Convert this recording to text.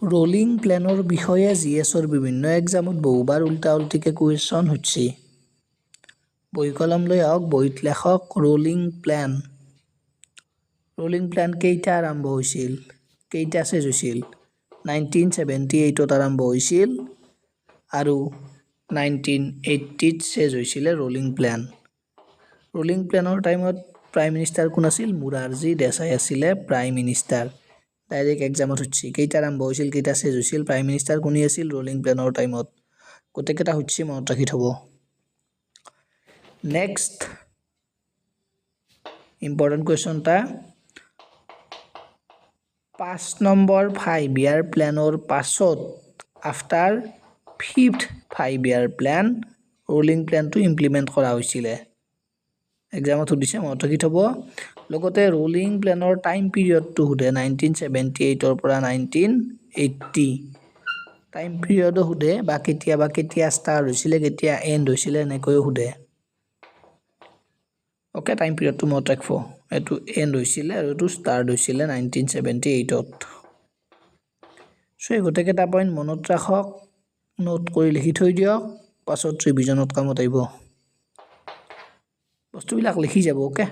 rolling প্ল্যানৰ বিষয়ে জিএছৰ বিভিন্ন এক্সামত বহুবাৰ উল্টা উল্টিকে কুৱেশ্যন হৈছে বহি কলম লৈ আহক বহিত লেখক ৰোলিং প্ল্যান কেইটা আৰম্ভ হৈছিল কেইটা শেষ হৈছিল 1978 আৰম্ভ হৈছিল আৰু 1980 শেষ হৈছিল ৰোলিং প্ল্যানৰ টাইমত প্ৰাইম মিনিষ্টাৰ কোন আছিল মুৰাৰজী দেশাই আছিল প্ৰাইম মিনিষ্টাৰ ডাইৰেক্ট এক্সামত হচ্ছে কেইটা আৰম্ভ হৈছিল কেইটা শেষ হৈছিল প্ৰাইম মিনিষ্টাৰ কোনি আছিল ৰোলিং প্ল্যানৰ টাইমত গোটেইকেইটা হচ্ছে মনত ৰাখি থব নেক্সট ইম্পৰ্টেন্ট কুৱেশ্যনটা 5 নম্বৰ 5 ইয়াৰ প্ল্যানৰ পাছত আফটাৰ 5th 5 ইয়াৰ প্ল্যান ৰোলিং প্ল্যানটো ইমপ্লিমেন্ট কৰা হৈছিল এক্সামত সুধিছে মনত ৰাখি থব লগতে ৰোলিং প্ল্যানৰ টাইম পিৰিয়ডটো সুধে 1978 ৰ পৰা 1980 টাইম পিৰিয়ডো সুধে বা কেতিয়া ষ্টাৰ্ট হৈছিল কেতিয়া এন্ড হৈছিল এনেকৈ সুধে ওকে টাইম পিৰিয়ডটো মনত ৰাখিব এটো এন্ড হৈছিল আৰু এটো ষ্টাৰ্ট হৈছিল 1978 ত সো গোটেইকেইটা পইণ্ট মনত ৰাখক নোট কৰি লিখি থৈ দিয়ক পাছত ৰিভিজনত কামত আহিব বস্তুবিলাক লিখি যাব ওকে